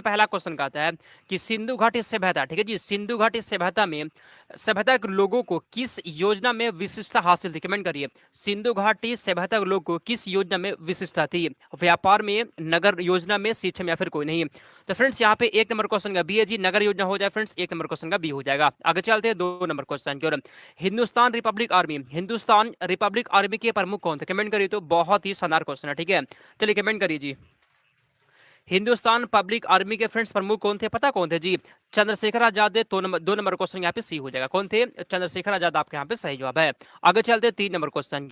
पहला क्वेश्चन कहता है कि सिंधु घाटी सभ्यता, ठीक है जी, सिंधु घाटी सभ्यता में सभ्यता के लोगों को किस योजना में विशिष्टता हासिल थी? कमेंट करिए। सिंधु घाटी सभ्यता के लोगों को किस योजना में विशिष्टता थी? व्यापार में, नगर योजना में, शिक्षा में, या फिर कोई नहीं? तो फ्रेंड्स यहाँ पे 1 नंबर क्वेश्चन का बी है जी, नगर योजना हो जाए फ्रेंड्स, 1 नंबर क्वेश्चन का बी हो जाएगा। आगे चलते हैं 2 नंबर क्वेश्चन की ओर। Hindustan republic army, Hindustan republic army के प्रमुख कौन थे? कमेंट करिए। तो बहुत ही शानदार क्वेश्चन है, ठीक है, चलिए कमेंट करिए जी। हिंदुस्तान पब्लिक आर्मी के फ्रेंड्स प्रमुख कौन थे? पता कौन थे जी? चंद्रशेखर आजाद। 2 नंबर क्वेश्चन यहाँ पे सी हो जाएगा। कौन थे? चंद्रशेखर आजाद आपके यहाँ पे सही जवाब है। आगे चलते 3 नंबर क्वेश्चन।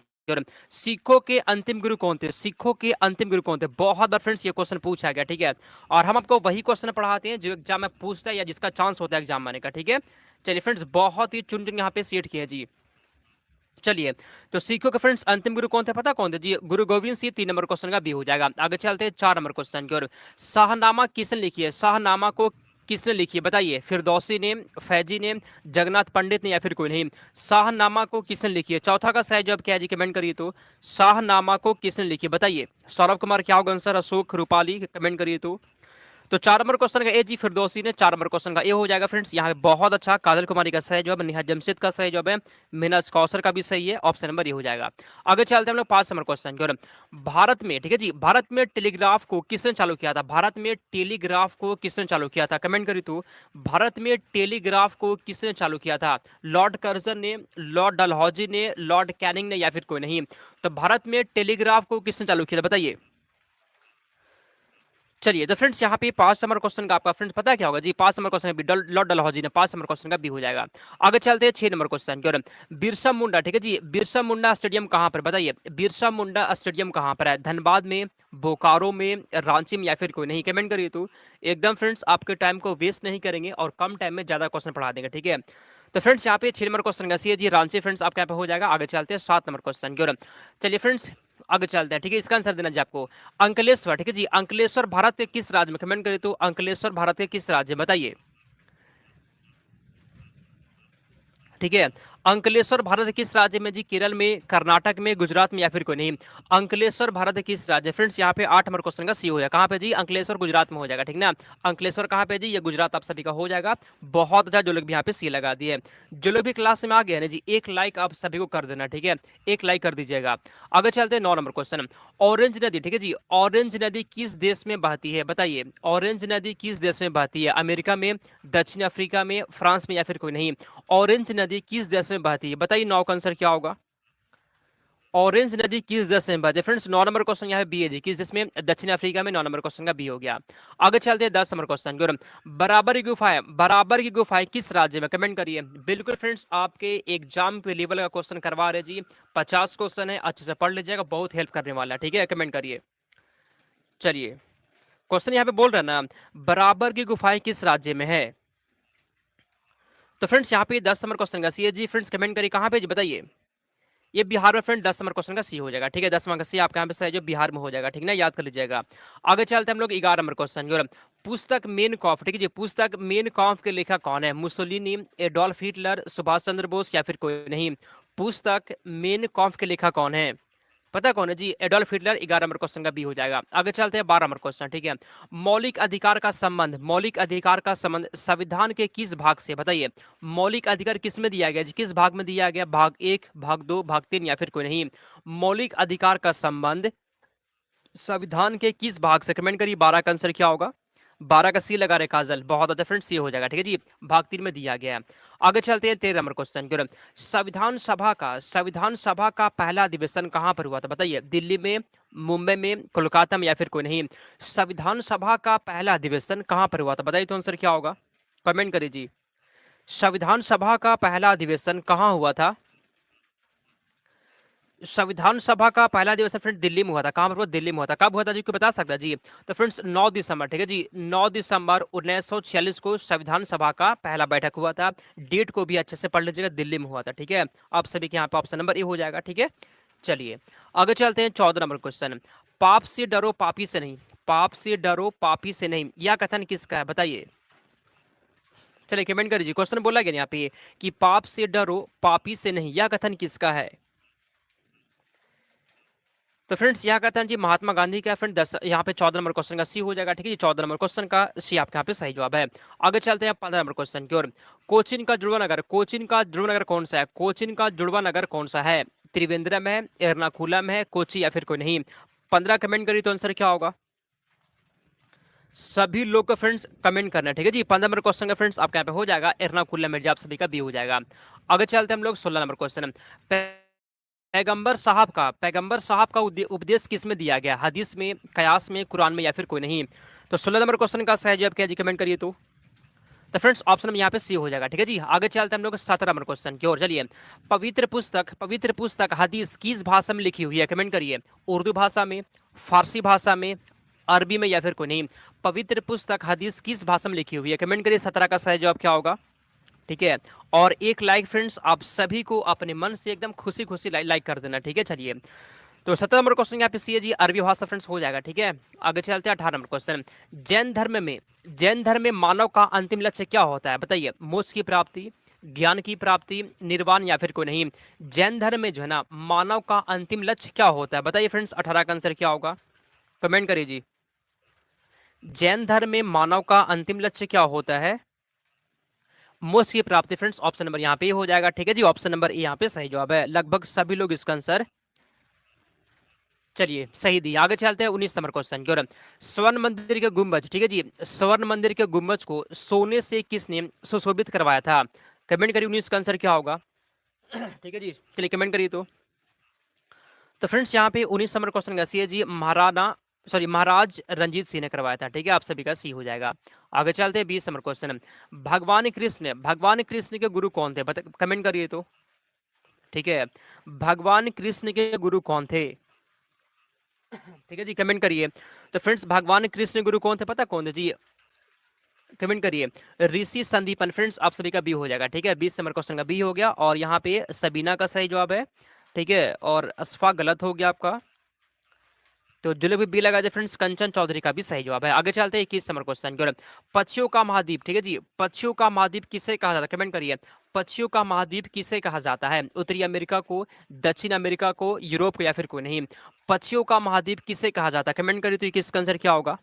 सिखों के अंतिम गुरु कौन थे? सिखों के अंतिम गुरु कौन थे? बहुत बार फ्रेंड्स ये क्वेश्चन पूछा गया, ठीक है, और हम आपको वही क्वेश्चन पढ़ाते हैं जो एग्जाम में पूछता है या जिसका चांस होता है एग्जाम आने का, ठीक है। चलिए फ्रेंड्स, बहुत ही चुन चुन यहाँ पे सेट किए जी। चलिए, तो सिखों के फ्रेंड्स अंतिम गुरु कौन थे? पता कौन थे जी? गुरु गोविंद सिंह। 3 नंबर क्वेश्चन का बी हो जाएगा। आगे चलते हैं 4 नंबर क्वेश्चन की ओर। शाहनामा किसने लिखी है? शाहनामा को किसने लिखी है? बताइए। फिरदौसी ने, फैजी ने, जगन्नाथ पंडित ने, या फिर कोई नहीं? शाहनामा को किसने लिखी है? चौथा का सही जवाब क्या है जी? कमेंट करिए। तो शाहनामा को किसने लिखी है? बताइए। सौरभ कुमार क्या होगा आंसर? अशोक रूपाली, कमेंट करिए। तो 4 नंबर क्वेश्चन का ए जी फिरदौसी ने, 4 नंबर क्वेश्चन का ए हो जाएगा फ्रेंड्स। यहाँ पे बहुत अच्छा, काजल कुमारी का सही जवाब, नेहा जमशेद का सही जवाब है, मीनाज कौसर का भी सही है, ऑप्शन नंबर ए हो जाएगा। आगे चलते हैं हम लोग 5 नंबर क्वेश्चन की ओर। भारत में, ठीक है जी, भारत में टेलीग्राफ को किसने चालू किया था? भारत में टेलीग्राफ को किसने चालू किया था? कमेंट करिए। तो भारत में टेलीग्राफ को किसने चालू किया था? लॉर्ड कर्जन ने, लॉर्ड डलहौजी ने, लॉर्ड कैनिंग ने, या फिर कोई नहीं? तो भारत में टेलीग्राफ को किसने चालू किया था? बताइए। चलिए, तो फ्रेंड्स यहाँ पे 5 नंबर क्वेश्चन का आपका फ्रेंड्स पता है क्या होगा जी? 5 नंबर क्वेश्चन भी लॉर्ड डलहौजी ने, 5 नंबर क्वेश्चन का भी हो जाएगा। आगे चलते हैं 6 नंबर क्वेश्चन की ओर। बिरसा मुंडा, ठीक है जी, बिरसा मुंडा स्टेडियम कहाँ पर? बताइए। बिरसा मुंडा स्टेडियम कहाँ पर है? धनबाद में, बोकारो में, रांची में, या फिर कोई नहीं? कमेंट करिए। तो एकदम फ्रेंड्स आपके टाइम को वेस्ट नहीं करेंगे और कम टाइम में ज्यादा क्वेश्चन पढ़ा देंगे, ठीक है। तो फ्रेंड्स यहाँ पे 6 नंबर क्वेश्चन का सी है जी, रांची फ्रेंड्स आपके यहाँ पे हो जाएगा। आगे चलते हैं 7 नंबर क्वेश्चन की ओर। चलिए फ्रेंड्स, आगे चलते हैं, ठीक है, इसका आंसर देना जी आपको। अंकलेश्वर, ठीक है जी, अंकलेश्वर भारत के किस राज्य में? कमेंट करें। तो अंकलेश्वर भारत के किस राज्य में? बताइए। ठीक है, अंकलेश्वर भारत के किस राज्य में जी? केरल में, कर्नाटक में, गुजरात में, या फिर कोई नहीं? अंकलेश्वर भारत के किस राज्य? फ्रेंड्स यहाँ पे 8 नंबर क्वेश्चन का सी हो जाएगा। कहाँ पे जी? अंकलेश्वर गुजरात में हो जाएगा, ठीक ना। अंकलेश्वर कहाँ पे जी? ये गुजरात आप सभी का हो जाएगा। बहुत अच्छा, जो लोग भी यहाँ पे सी लगा दिए। जो लोग भी क्लास में आ गए ना जी, एक लाइक आप सभी को कर देना, ठीक है, एक लाइक कर दीजिएगा। आगे चलते हैं 9 नंबर क्वेश्चन। ऑरेंज नदी, ठीक है जी, ऑरेंज नदी किस देश में बहती है? बताइए। ऑरेंज नदी किस देश में बहती है? अमेरिका में, दक्षिण अफ्रीका में, फ्रांस में, या फिर कोई नहीं? ऑरेंज नदी किस देश में बहती है? बताइए। 9 का आंसर क्या होगा? ऑरेंज नदी किस देश में बहती है? फ्रेंड्स 9 नंबर क्वेश्चन यहाँ पे बी है जी, किस देश में? दक्षिण अफ्रीका में। 9 नंबर क्वेश्चन का बी हो गया। आगे चलते हैं 10 नंबर क्वेश्चन की ओर। बराबर की गुफाएं, बराबर की गुफाएं किस राज्य में? कमेंट करिए। बिल्कुल फ्रेंड्स, आपके एग्जाम पे लेवल का क्वेश्चन करवा रहे जी, 50 क्वेश्चन है, अच्छे से पढ़ लीजिएगा, बहुत हेल्प करने वाला है, ठीक है, कमेंट करिए। चलिए, क्वेश्चन यहाँ पे बोल रहे हैं ना, बराबर की गुफाएं किस राज्य में है? तो फ्रेंड्स यहाँ पे 10 नंबर क्वेश्चन का सी है जी, फ्रेंड्स कमेंट करिए कहाँ पे जी? बताइए। ये बिहार में फ्रेंड 10 नंबर क्वेश्चन का सी हो जाएगा, ठीक है, 10 नंबर का सी आपके यहाँ पे सही जो बिहार में हो जाएगा, ठीक ना, याद कर लीजिएगा। आगे चलते हैं हम लोग 11 नंबर क्वेश्चन की ओर। पुस्तक मेन कॉफ, ठीक है जी, पुस्तक मेन कॉफ के लेखक कौन है? Mussolini, Adolf Hitler, Subhash Chandra Bose, या फिर कोई नहीं? पुस्तक मेन कॉफ के लेखक कौन है? पता कौन है जी? Adolf Hitler. 11 नंबर क्वेश्चन का बी हो जाएगा। आगे चलते हैं 12 नंबर क्वेश्चन, ठीक है। मौलिक अधिकार का संबंध, मौलिक अधिकार का संबंध संविधान के किस भाग से? बताइए। मौलिक अधिकार किस में दिया गया जी? किस भाग में दिया गया? भाग 1, भाग 2, भाग 3, या फिर कोई नहीं? मौलिक अधिकार का संबंध संविधान के किस भाग से? कमेंट करिए। 12 का आंसर क्या होगा? 12 का सी लगा रहे काजल, बहुत अच्छा फ्रेंड्स, सी हो जाएगा, ठीक है जी, भाग 3 में दिया गया है। आगे चलते हैं 13 नंबर क्वेश्चन की ओर। संविधान सभा का पहला अधिवेशन कहाँ पर हुआ था? बताइए। दिल्ली में, मुंबई में, कोलकाता में, या फिर कोई नहीं? संविधान सभा का पहला अधिवेशन कहाँ पर हुआ था? बताइए तो आंसर क्या होगा? कमेंट करिए जी। संविधान सभा का पहला अधिवेशन कहाँ हुआ था? संविधान सभा का पहला अधिवेशन फ्रेंड दिल्ली में हुआ था। कहाँ पर हुआ? दिल्ली में हुआ था। कब हुआ था जी? कोई बता सकता है जी? तो फ्रेंड्स 9 दिसंबर, ठीक है जी, 9 दिसंबर 1946 को संविधान सभा का पहला बैठक हुआ था। डेट को भी अच्छे से पढ़ लीजिएगा, दिल्ली में हुआ था, ठीक है। आप सभी के यहाँ पे ऑप्शन नंबर ए हो जाएगा, ठीक है। चलिए, आगे चलते हैं 14 नंबर क्वेश्चन। पाप से डरो पापी से नहीं, पाप से डरो पापी से नहीं, यह कथन किसका है? बताइए। चलिए कमेंट करिए। क्वेश्चन बोला गया यहाँ पे कि पाप से डरो पापी से नहीं, यह कथन किसका है? तो फ्रेंड्स यहाँ कहते हैं जी महात्मा गांधी का फ्रेंड 10, यहाँ पे 14 नंबर क्वेश्चन का सी हो जाएगा। ठीक है जी, 14 नंबर क्वेश्चन का सी आपके यहाँ पे सही जवाब है। आगे चलते हैं 15 नंबर क्वेश्चन की ओर। कोचीन का जुड़वा नगर, कोचीन का जुड़वा नगर कौन सा है? कोचीन का जुड़वा नगर कौन सा है? त्रिवेंद्रम है, एर्नाकुलम है, कोची या फिर कोई नहीं? 15 कमेंट करिए तो आंसर क्या होगा? सभी लोग को फ्रेंड्स कमेंट करना है। ठीक है जी, 15 नंबर क्वेश्चन का फ्रेंड्स आपके यहाँ पे हो जाएगा एर्नाकुलम में, आप सभी का बी हो जाएगा। आगे चलते हैं हम लोग 16 नंबर क्वेश्चन। पैगंबर साहब का उपदेश किस में दिया गया? हदीस में, कयास में, कुरान में या फिर कोई नहीं? तो 16 नंबर क्वेश्चन का सही जवाब क्या है जी, कमेंट करिए। तो फ्रेंड्स ऑप्शन में यहाँ पे सी हो जाएगा। ठीक है जी, आगे चलते हैं हम लोग 17 नंबर क्वेश्चन की ओर। चलिए, पवित्र पुस्तक हदीस किस भाषा में लिखी हुई है? कमेंट करिए। उर्दू भाषा में, फारसी भाषा में, अरबी में या फिर कोई नहीं? पवित्र पुस्तक हदीस किस भाषा में लिखी हुई है? कमेंट करिए। 17 का सही जवाब क्या होगा? ठीक है, और एक लाइक फ्रेंड्स आप सभी को अपने मन से एकदम खुशी खुशी लाइक कर देना। ठीक है, चलिए तो 17 नंबर क्वेश्चन यहाँ पे सी है जी, अरबी भाषा फ्रेंड्स हो जाएगा। ठीक है, आगे चलते हैं 18 नंबर क्वेश्चन। जैन धर्म में मानव का अंतिम लक्ष्य क्या होता है? बताइए। मोक्ष की प्राप्ति, ज्ञान की प्राप्ति, निर्वाण या फिर कोई नहीं? जैन धर्म में जो है ना मानव का अंतिम लक्ष्य क्या होता है? बताइए फ्रेंड्स, 18 का आंसर क्या होगा? कमेंट करिए जी। जैन धर्म में मानव का अंतिम लक्ष्य क्या होता है? मोक्ष की प्राप्ति फ्रेंड्स, ऑप्शन नंबर यहाँ पे हो जाएगा। ठीक है जी, ऑप्शन नंबर ए यहाँ पे सही जवाब है। लगभग सभी लोग इसका आंसर चलिए सही दी। आगे चलते हैं 19 नंबर क्वेश्चन की ओर। स्वर्ण मंदिर के गुंबज, ठीक है जी, स्वर्ण मंदिर के गुंबज को सोने से किसने सुशोभित करवाया था? कमेंट करिए 19 का आंसर क्या होगा? ठीक है जी, चलिए कमेंट करिए। तो फ्रेंड्स यहाँ पे 19 नंबर क्वेश्चन का सी है जी, महाराज रंजीत सिंह ने करवाया था। ठीक है, आप सभी का सी हो जाएगा। आगे चलते हैं 20 नंबर क्वेश्चन। भगवान कृष्ण के गुरु कौन थे? कमेंट करिए तो। ठीक है, भगवान कृष्ण के गुरु कौन थे? ठीक है जी, कमेंट करिए। तो फ्रेंड्स भगवान कृष्ण गुरु कौन थे? पता कौन थे जी? कमेंट करिए। ऋषि संदीपन फ्रेंड्स, आप सभी का बी हो जाएगा। ठीक है, 20 नंबर क्वेश्चन का बी हो गया, और यहाँ पे सबीना का सही जवाब है। ठीक है, और असफा गलत हो गया आपका। तो जो लोग भी बी लगा दे फ्रेंड्स, कंचन चौधरी का भी सही जवाब है। आगे चलते हैं 21 नंबर क्वेश्चन की ओर। पक्षियों का महाद्वीप, ठीक है जी, पक्षियों का महाद्वीप किसे कहा जाता है? कमेंट करिए। पक्षियों का महाद्वीप किसे कहा जाता है? उत्तरी अमेरिका को, दक्षिण अमेरिका को, यूरोप को या फिर कोई नहीं? पक्षियों का महाद्वीप किसे कहा जाता है? कमेंट करिए तो किसका आंसर क्या होगा?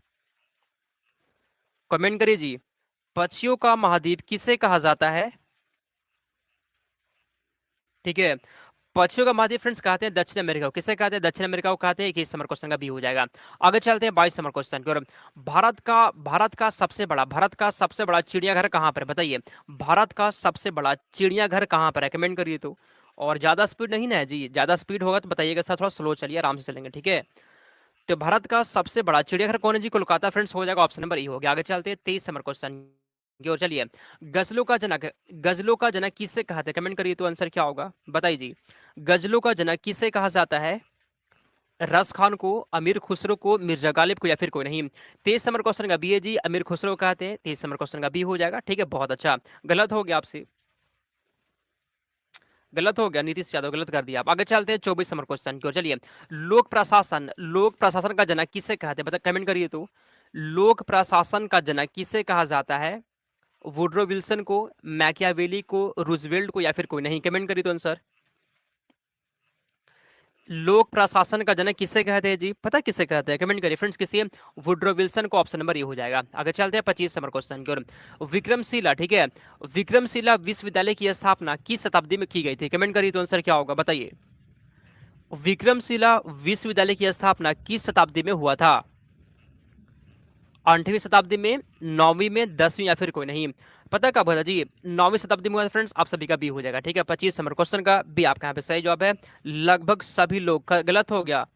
कमेंट करिए जी। पक्षियों का महाद्वीप किसे कहा जाता है? ठीक है, पक्षियों का महाद्वीप फ्रेंड्स कहते हैं दक्षिण अमेरिका को। किसे कहते हैं? दक्षिण अमेरिका को कहते हैं। 21 नंबर क्वेश्चन का बी हो जाएगा। आगे चलते हैं 22 नंबर क्वेश्चन की ओर। भारत का सबसे बड़ा चिड़ियाघर कहाँ पर है? बताइए। भारत का सबसे बड़ा चिड़ियाघर कहाँ पर है? कमेंट करिए तो। और ज्यादा स्पीड नहीं ना है जी, ज्यादा स्पीड होगा तो बताइएगा सर, थोड़ा स्लो चलिए, आराम से चलेंगे। ठीक है, तो भारत का सबसे बड़ा चिड़ियाघर कौन है जी? कोलकाता फ्रेंड्स हो जाएगा, ऑप्शन नंबर ई हो गया। आगे चलते हैं 23 नंबर क्वेश्चन की ओर। चलिए, गजलों का जनक किससे कहते हैं? कमेंट करिए तो आंसर क्या होगा? बताइए जी। गजलों का जनक किसे कहा जाता है? रस खान को, अमीर खुसरो को, मिर्जा गालिब को या फिर कोई नहीं? 23 नंबर क्वेश्चन का बी है जी, अमीर खुसरो कहते हैं। 23 नंबर क्वेश्चन का बी हो जाएगा। ठीक है, बहुत अच्छा। गलत हो गया आपसे, गलत हो गया नीतीश यादव, गलत कर दिया आप। आगे चलते हैं 24 नंबर क्वेश्चन की ओर। चलिए, लोक प्रशासन का जनक किसे कहते हैं? बता, कमेंट करिए तो। लोक प्रशासन का जनक किसे कहा जाता है? वुड्रो विल्सन को, मैकियावेली को, रूजवेल्ट को या फिर कोई नहीं? कमेंट करिए तो आंसर। लोक प्रशासन का जनक किसे कहते हैं जी? पता किसे कहते हैं? कमेंट करिए फ्रेंड्स, किसी वुड्रो विल्सन को, ऑप्शन नंबर ये हो जाएगा। आगे चलते हैं 25 नंबर क्वेश्चन की ओर। विक्रमशिला, ठीक है, विक्रमशिला विश्वविद्यालय की स्थापना किस शताब्दी में की गई थी? कमेंट करिए तो आंसर क्या होगा? बताइए। विक्रमशिला विश्वविद्यालय की स्थापना किस शताब्दी में हुआ था? 8वीं शताब्दी में, 9वीं में, 10वीं या फिर कोई नहीं? पता कब हुआ था जी? 9वीं शताब्दी में हुआ था फ्रेंड्स, आप सभी का बी हो जाएगा। ठीक है, 25 नंबर क्वेश्चन का बी आपका यहाँ पे सही जवाब है। लगभग सभी लोग का गलत हो गया।